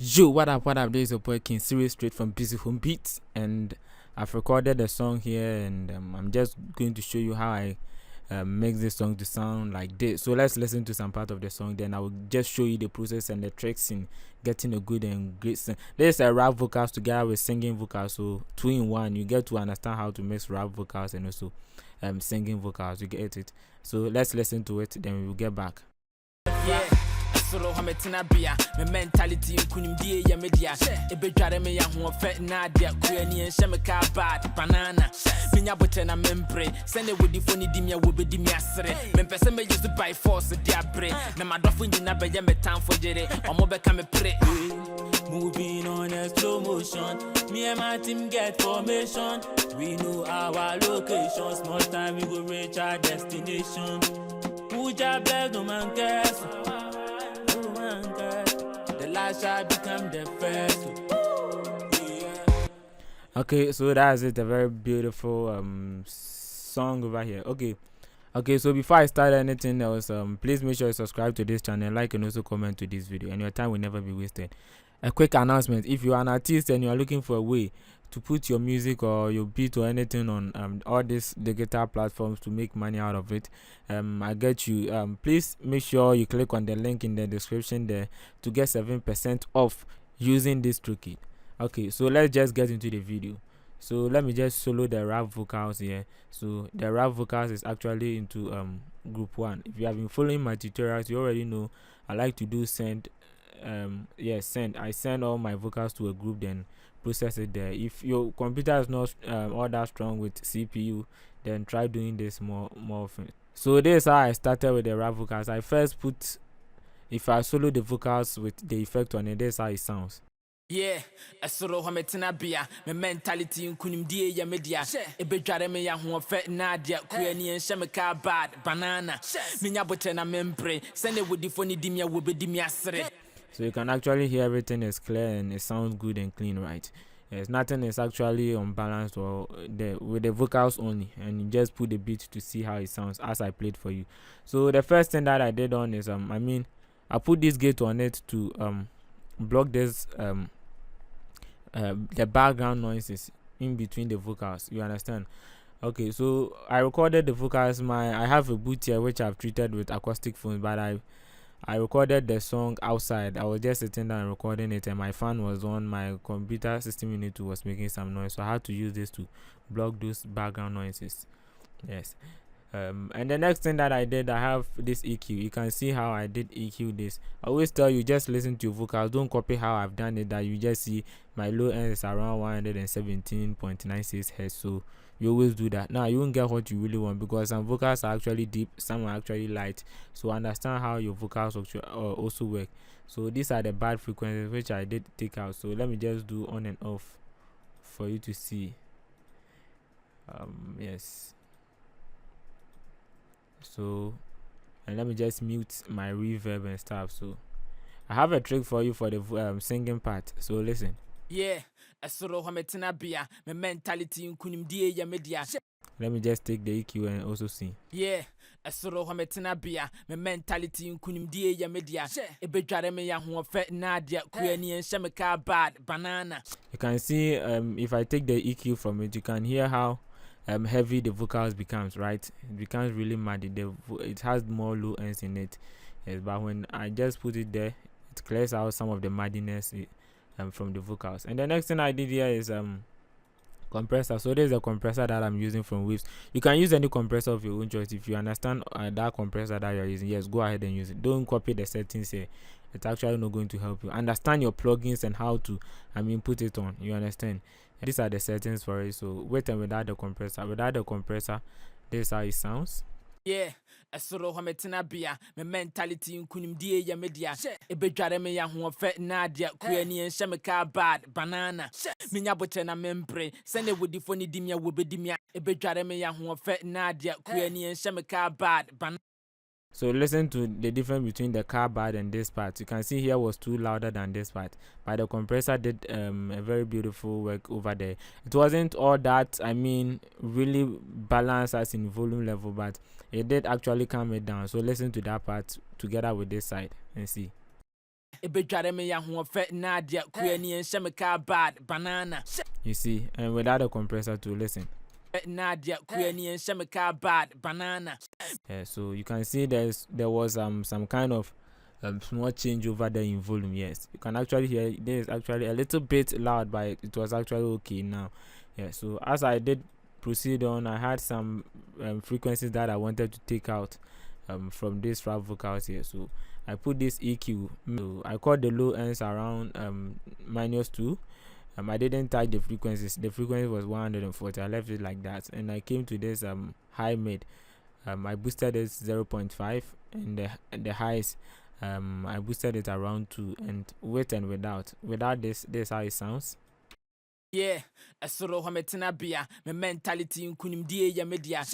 Yo, what up, this is your boy King Series straight from Busy Home Beats, and I've recorded a song here, and I'm just going to show you how I make this song to sound like this. So let's listen to some part of the song, then I will just show you the process and the tricks in getting a good and great song. There's a rap vocals together with singing vocals, so 2 in 1. You get to understand how to mix rap vocals and also singing vocals. You get it? So let's listen to it, then we will get back. Yeah. Solo hametina bia me mentality nkunimdie ya media ebedware me ya ho fe na de kuani en shemeka bad banana minya bote na mempre send wodi foni dimia wo bedimi asere me pese me use by force de abre na madofo nyina be ya metan for jere omo be ka me pre moving on a slow motion me and my team get formation we know our location small time we go reach our destination Uja bless no man cares the last shall become the first. Okay, so that's it. A very beautiful song over here. Okay, so before I start anything else, please make sure you subscribe to this channel, like, and also comment to this video, and your time will never be wasted. A quick announcement: if you are an artist and you are looking for a way to put your music or your beat or anything on all these digital platforms to make money out of it, I get you. Please make sure you click on the link in the description there to get 7% off using this toolkit. Okay, so let's just get into the video. So let me just solo the rap vocals here. So the rap vocals is actually into group 1. If you have been following my tutorials, you already know I like to do send. Send. I send all my vocals to a group, then process it there. If your computer is not all that strong with CPU, then try doing this more often. So this is how I started with the rap vocals. I first put, if I solo the vocals with the effect on it, this is how it sounds. Yeah, a solo hametina bia me mentality nkunimdie ya media ebedware me ya ho fe na de kuani en shemeka bad banana minya bote na mempre send wodi foni dimia wo bedimi asere. So you can actually hear everything is clear and it sounds good and clean, right? Yes, nothing is actually unbalanced or with the vocals only, and you just put the beat to see how it sounds as I played for you. So the first thing that I did on is I put this gate on it to block this the background noises in between the vocals. You understand? Okay, so I recorded the vocals. I have a boot here which I've treated with acoustic phones, but I recorded the song outside. I was just sitting down and recording it, and my fan was on. My computer system unit was making some noise, so I had to use this to block those background noises. Yes. And the next thing that I did, I have this EQ. You can see how I did EQ this. I always tell you, just listen to your vocals. Don't copy how I've done it. That you just see my low end is around 117.96 hertz. So you always do that. Now you won't get what you really want, because some vocals are actually deep, some are actually light. So understand how your vocals also work. So these are the bad frequencies which I did take out. So let me just do on and off for you to see. Yes. So, and let me just mute my reverb and stuff. So I have a trick for you for the singing part. So listen. Yeah, a solo hametina bia me mentality nkunimdie ya media. Let me just take the EQ and also sing. Yeah, a solo hametina bia me mentality nkunimdie ya media ebedware me ya ho fe na de kuani en shemeka bad banana. You can see if I take the EQ from it, you can hear how heavy the vocals becomes, right? It becomes really mad. It has more low ends in it. Yes, but when I just put it there, it clears out some of the muddiness from the vocals. And the next thing I did here is compressor. So there's a compressor that I'm using from Waves. You can use any compressor of your own choice. If you understand that compressor that you're using, yes, go ahead and use it. Don't copy the settings here. It's actually not going to help you. Understand your plugins and how to put it on. You understand? And these are the settings for it. So with and without the compressor, this is how it sounds. Yeah, a solo hametina bia me mentality nkunimdie ya media ebedware me ya ho fe na de kuani en shemeka bad banana minya bote na mempre send wodi foni dimia wo bedimi ebedware me ya ho fe na de kuani en shemeka bad banana. So listen to the difference between the car bad and this part. You can see here was too louder than this part, but the compressor did a very beautiful work over there. It wasn't all that really balanced as in volume level, but it did actually calm it down. So listen to that part together with this side and see. You see, and without a compressor to listen. Yeah, so you can see there was some kind of small change over there in volume. Yes, you can actually hear there is actually a little bit loud, but it was actually okay now. Yeah, so as I did proceed on, I had some frequencies that I wanted to take out from this rap vocals here. So I put this EQ. So I caught the low ends around -2. I didn't touch the frequencies. The frequency was 140. I left it like that, and I came to this high mid. I boosted it 0.5, and the highs I boosted it around 2, and with and without this is how it sounds. Yeah, a solo hometina bia, my mentality in kunim dia media.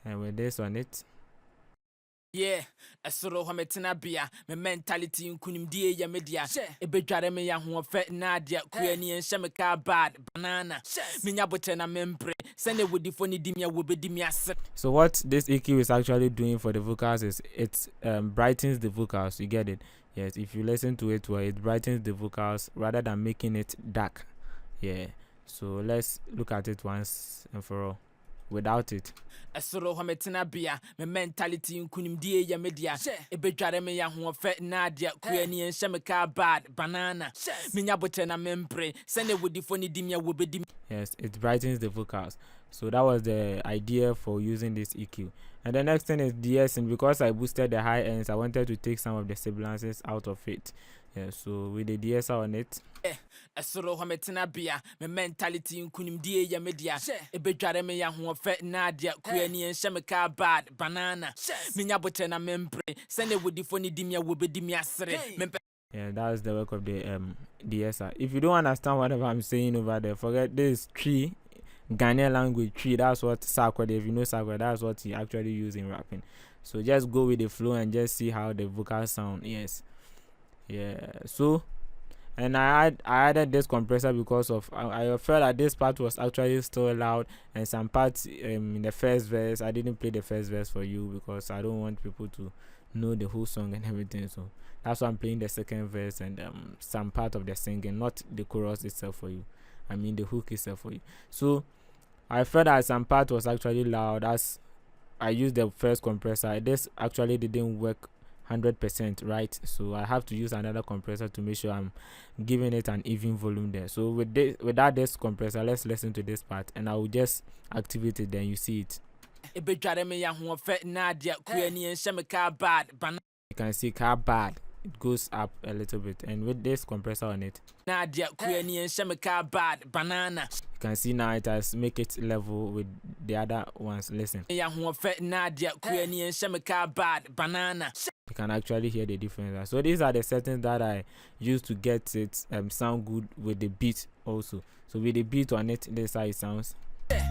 And with this on it. Yeah, a solo hometina bia, my mentality in kunim dia media. A bedjare me ya who fet nadia, queenie and shamaka bad banana. Minya botena membre, send it with the funny dimia will be dimia. So what this EQ is actually doing for the vocals is it brightens the vocals. You get it? Yes, if you listen to it, well, it brightens the vocals rather than making it dark. Yeah, so let's look at it once and for all without it. A solo hometina bia, my mentality in kunim dia media. A bedjare me ya who fet nadia, queenie and shamaka bad banana. Minya botena membre, send it with the funny dimia will be dimia. Yes, it brightens the vocals. So that was the idea for using this EQ. And the next thing is de-essing. Because I boosted the high ends, I wanted to take some of the sibilances out of it. Yeah, so with the de-esser on it. A solo hometina bia, my mentality in kunim dia media. A bedjare me ya who fet nadia, queenie and shamaka bad banana. Minya botena membre, send it with the funny dimia will be dimia. Yeah, that's the work of the de-esser. If you don't understand whatever I'm saying over there, forget this tree. Ghanaian language tree, that's what Sakwa, if you know Sakwa, that's what he actually use in rapping. So just go with the flow and just see how the vocals sound. Yes, yeah. So, and I added this compressor because of I felt that this part was actually still loud, and some parts in the first verse I didn't play the first verse for you because I don't want people to know the whole song and everything. So that's why I'm playing the second verse and some part of the singing, not the chorus itself for you. I mean the hook itself for you. So I felt that some part was actually loud as I used the first compressor. This actually didn't work 100% right, so I have to use another compressor to make sure I'm giving it an even volume there. So without this compressor, let's listen to this part and I will just activate it, then you see it. You can see car bad, it goes up a little bit, and with this compressor on it, you can see now it has make it level with the other ones. Listen, you can actually hear the difference. So these are the settings that I use to get it sound good with the beat also. So with the beat on it, this is how it sounds. Very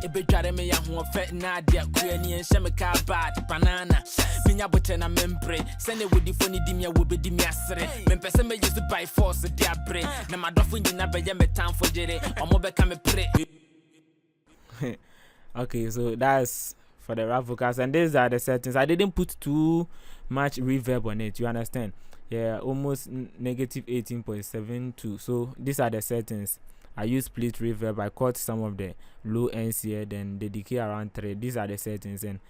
okay, so that's for the rap vocals, and these are the settings. I didn't put too much reverb on it, you understand? Yeah, almost negative 18.72. So these are the settings. I use split reverb. I cut some of the low ends here, then the decay around 3. These are the settings, and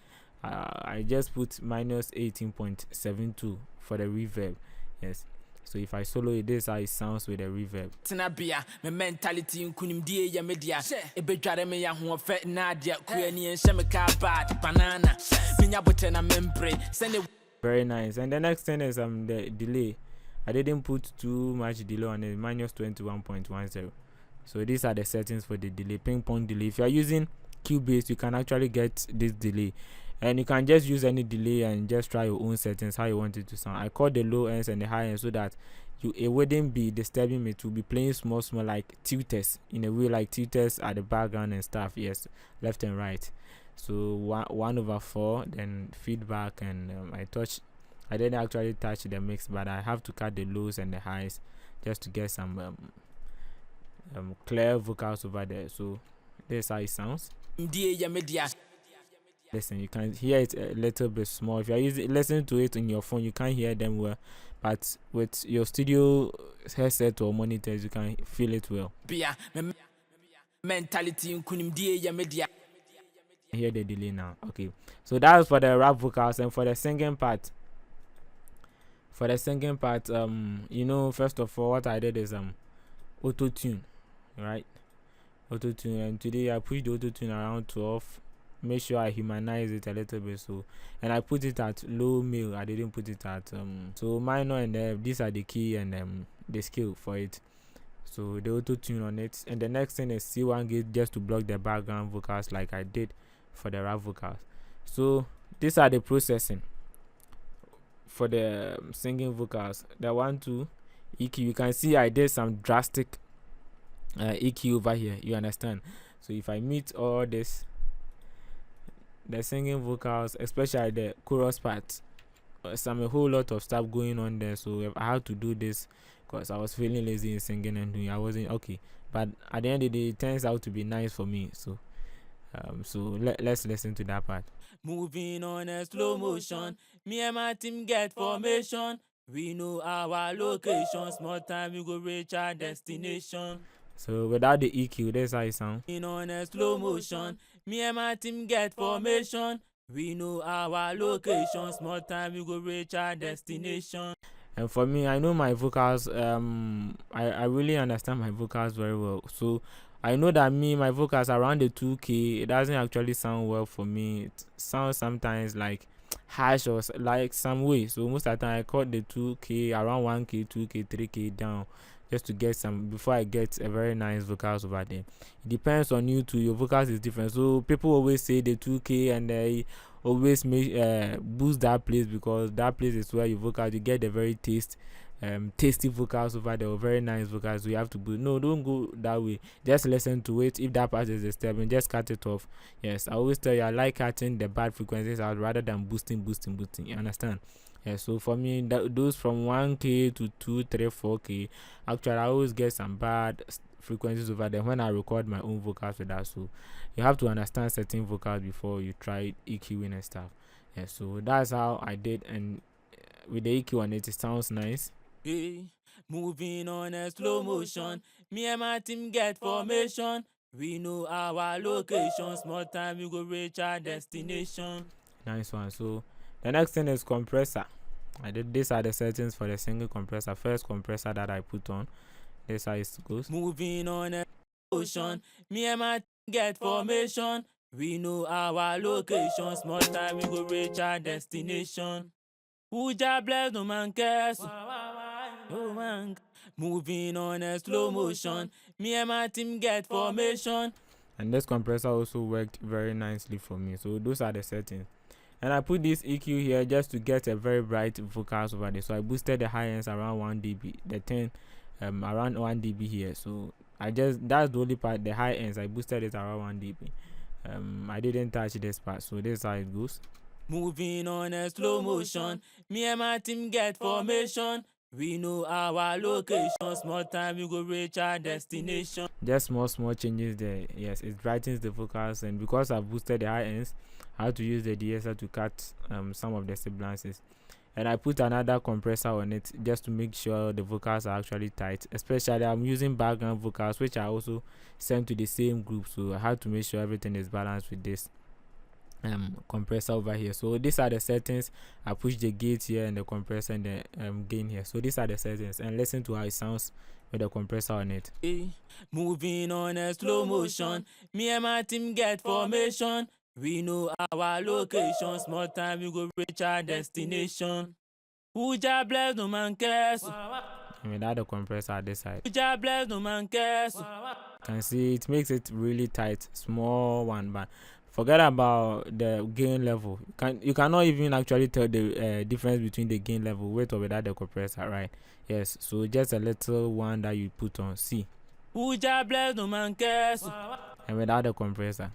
I just put minus 18.72 for the reverb. Yes. So if I solo it, this is how it sounds with the reverb. Tinabia, my mentality in kunim dia media. Ebejare me ya who fet nadia, queenie and shamaka bad banana. Minya botena membre. Send it. Very nice. And the next thing is the delay. I didn't put too much delay on it, minus 21.10. So these are the settings for the delay, ping pong delay. If you are using Cubase, you can actually get this delay, and you can just use any delay and just try your own settings how you want it to sound. I call the low ends and the high ends so that it wouldn't be disturbing me, to be playing small like tilters, in a way like tilters at the background and stuff. Yes, left and right. So 1/4, then feedback, and I didn't actually touch the mix, but I have to cut the lows and the highs just to get some clear vocals over there. So this is how it sounds. listen, you can hear it a little bit small. If you're listening to it in your phone, you can't hear them well, but with your studio headset or monitors, you can feel it well. Mentality in kunimdie ya media. Hear the delay now. Okay, so that's for the rap vocals. And for the singing part, you know, first of all, what I did is auto tune, right? Auto tune, and today I pushed the auto tune around 12. Make sure I humanize it a little bit, so, and I put it at low mil. I didn't put it at so minor, and these are the key and the scale for it. So the auto tune on it, and the next thing is C1 gate just to block the background vocals like I did for the rap vocals. So these are the processing for the singing vocals. The 1 2 EQ, you can see I did some drastic EQ over here, you understand? So if I meet all this, the singing vocals, especially the chorus part, some a whole lot of stuff going on there, so I had to do this because I was feeling lazy in singing and doing, I wasn't okay, but at the end of the day it turns out to be nice for me. So let's listen to that part. Moving on a slow motion, me and my team get formation. We know our location, small time we go reach our destination. So without the EQ, that's how it sounds. In on a slow motion, me and my team get formation. We know our location, small time we go reach our destination. And for me, I know my vocals, I really understand my vocals very well. So I know that my vocals around the 2K, it doesn't actually sound well for me. It sounds sometimes like harsh or like some way. So most of the time I cut the 2K around 1K, 2K, 3K down just to get some, before I get a very nice vocals over there. It depends on you too. Your vocals is different. So people always say the 2K, and they always make boost that place, because that place is where your vocals, you get the very tasty vocals over there, or very nice vocals. So you have to boost. No, don't go that way. Just listen to it. If that part is disturbing, just cut it off. Yes, I always tell you, I like cutting the bad frequencies out rather than boosting. You understand? Yeah, so for me, those from 1K to 2, 3, 4K, actually I always get some bad frequencies over there when I record my own vocals with that. So you have to understand certain vocals before you try EQing and stuff. Yeah, so that's how I did, and with the EQ on it, it sounds nice. Hey, moving on a slow motion, me and my team get formation. We know our location, small time we go reach our destination. Nice one. So the next thing is compressor. These are the settings for the single compressor. First compressor that I put on. This how it goes. Moving on a ocean, me and my get formation. We know our location, small time we go reach our destination. Who just bless, no man cares. No man. Moving on a slow motion, me and my team get formation. And this compressor also worked very nicely for me. So those are the settings. And I put this EQ here just to get a very bright vocals over there. So I boosted the high ends around 1 dB, the 10 around 1 dB here. So that's the only part, the high ends, I boosted it around 1 dB. I didn't touch this part, so this is how it goes. Moving on a slow motion, me and my team get formation. We know our location, small time we go reach our destination. Just small changes there. Yes, it brightens the vocals, and because I've boosted the high ends, I had to use the DSL to cut some of the sibilances. And I put another compressor on it just to make sure the vocals are actually tight. Especially I'm using background vocals, which I also sent to the same group, so I had to make sure everything is balanced with this compressor over here. So these are the settings. I push the gate here and the compressor and the gain here. So these are the settings, and listen to how it sounds with the compressor on it. Moving on a slow motion, me and my team get formation. We know our location, small time we go reach our destination. Who just bless, no man cares. And without the compressor at this side, Who just bless, no man cares. you can see it makes it really tight, small one, but forget about the gain level. You cannot even actually tell the difference between the gain level with or without the compressor, right? Yes, so just a little one that you put on, see. Who just bless, no man cares. And without the compressor,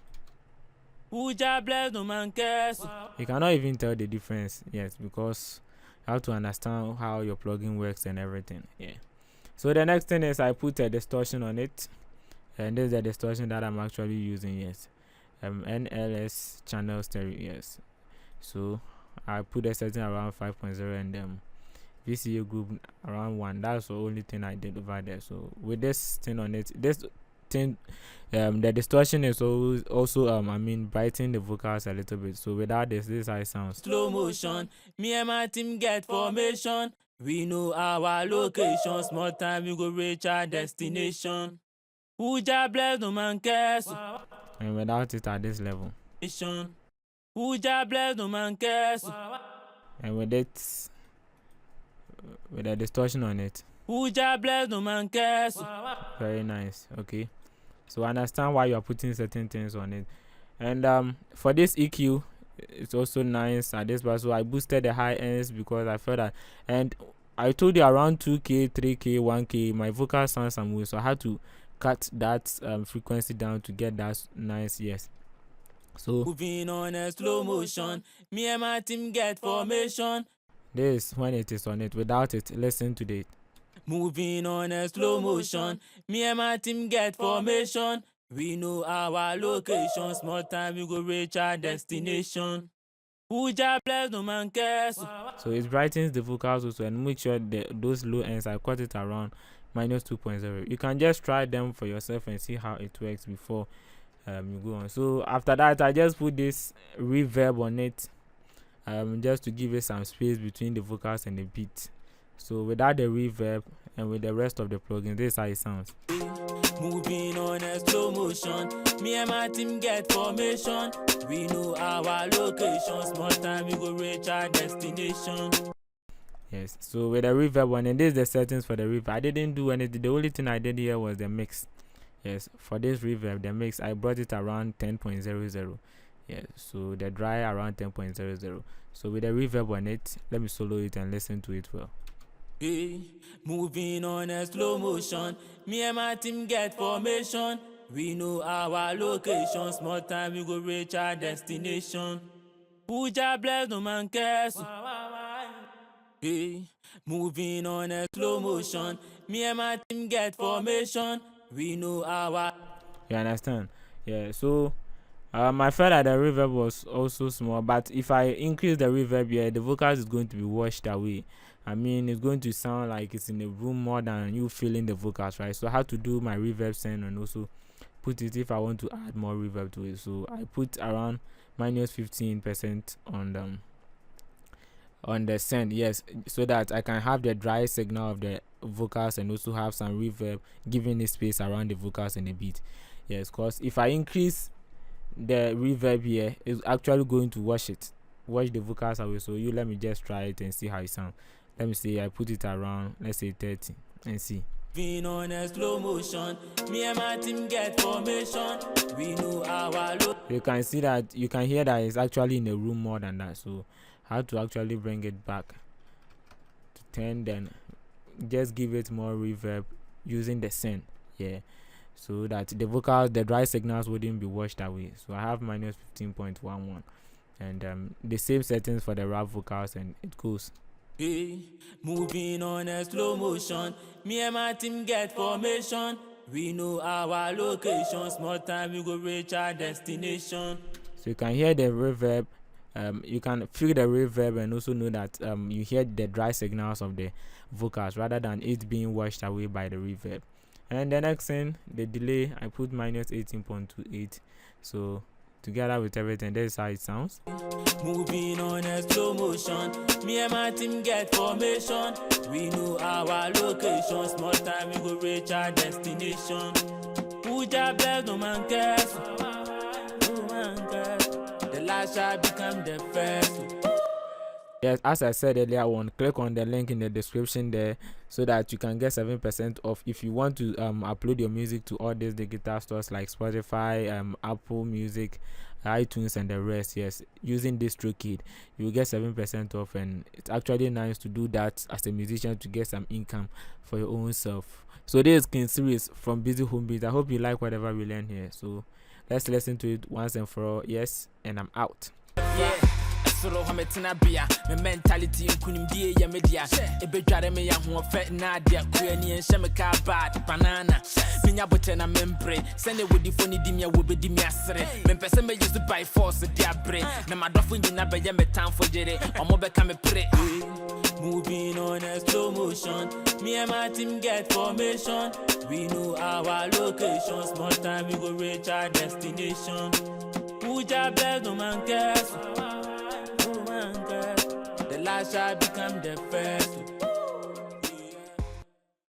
Who just bless, no man cares. you cannot even tell the difference. Yes, because you have to understand how your plugin works and everything. Yeah. So the next thing is I put a distortion on it, and this is the distortion that I'm actually using. Yes. NLS channel stereo. Yes, so I put a setting around 5.0 and VCA group around 1. That's the only thing I did over there. So with this thing on it, this thing, the distortion is also I mean brightening the vocals a little bit. So without this is how it sounds. Slow motion, me and my team get formation. We know our location. Small time we go reach our destination. Who ja bless no man cares. And without it at this level. Who ja bless no man cares. And with it, with the distortion on it. Who ja bless no man cares. Very nice. Okay, so I understand why you are putting certain things on it. And for this EQ, it's also nice at this part. So I boosted the high ends because I felt that, and I told you around 2K, 3K, 1K, my vocal sounds some way. So I had to cut that frequency down to get that nice. Yes. So moving on a slow motion, me and my team get formation. This when it is on it. Without it, listen to it. Moving on a slow motion, me and my team get formation. We know our location. Small time we go reach our destination. Who ja bless no man cares. So it brightens the vocals also, and make sure those low ends I cut it around -2.0. You can just try them for yourself and see how it works before you go on. So after that, I just put this reverb on it, just to give it some space between the vocals and the beat. So without the reverb and with the rest of the plugins, this is how it sounds. Moving on a slow motion, me and my team get formation. We know our location. Small time we go reach our destination. Yes, so with the reverb one, and this is the settings for the reverb. I didn't do anything. The only thing I did here was the mix. Yes, for this reverb, the mix, I brought it around 10.00. Yes, so the dry around 10.00. So with the reverb on it, let me solo it and listen to it well. Hey, moving on a slow motion, me and my team get formation. We know our location. Small time we go reach our destination. Who ja bless no man cares. Hey, moving on a slow motion, me and my team get formation. We know our. You understand? Yeah. So I felt that the reverb was also small, but if I increase the reverb, yeah, the vocals is going to be washed away. I mean, it's going to sound like it's in a room more than you feeling the vocals, right? So I had to do my reverb send and also put it if I want to add more reverb to it. So I put around -15% on the send, yes, so that I can have the dry signal of the vocals and also have some reverb giving it space around the vocals and the beat. Yes, because if I increase the reverb here, it's actually going to wash the vocals away. So let me just try it and see how it sounds. Let me see, I put it around, let's say 30, and see. On a slow motion, me and my team get formation. We know our you can see that, you can hear that it's actually in the room more than that. So how to actually bring it back to 10, then just give it more reverb using the send, yeah, so that the vocals, the dry signals wouldn't be washed away. So I have -15.11, and the same settings for the rap vocals, and it goes. Hey, moving on a slow motion, me and my team get formation. We know our location. Small time we go reach our destination. So you can hear the reverb, you can feel the reverb and also know that you hear the dry signals of the vocals rather than it being washed away by the reverb. And the next thing, the delay, I put -18.28. So together with everything, this is how it sounds. Moving on a slow motion, me and my team get formation. We know our location. Small time we go reach our destination. Who ja bless no man cares. No man cares. The last shall become the first. Yes, as I said earlier on, click on the link in the description there so that you can get 7% off if you want to upload your music to all these digital stores like Spotify, Apple Music, iTunes, and the rest. Yes, using DistroKid, you will get 7% off, and it's actually nice to do that as a musician to get some income for your own self. So this is King Series from Busy Home Beats. I hope you like whatever we learned here. So let's listen to it once and for all. Yes, and I'm out. Yeah. solo hometina bia, my mentality in kunimdie ya media. Ebe jare me ya ho fe na dia kuani en sheme ka bad banana. Minya botena membre, send it with the phone di me wo be di me asre. Me pese me use by force dia bre. Na madofo nyina be ya me time for jere. Omo be ka me pre. Moving on a slow motion, me and my team get formation. We know our location, small time we go reach our destination. Uja bless, no man cares, no man cares. The last shall become the first.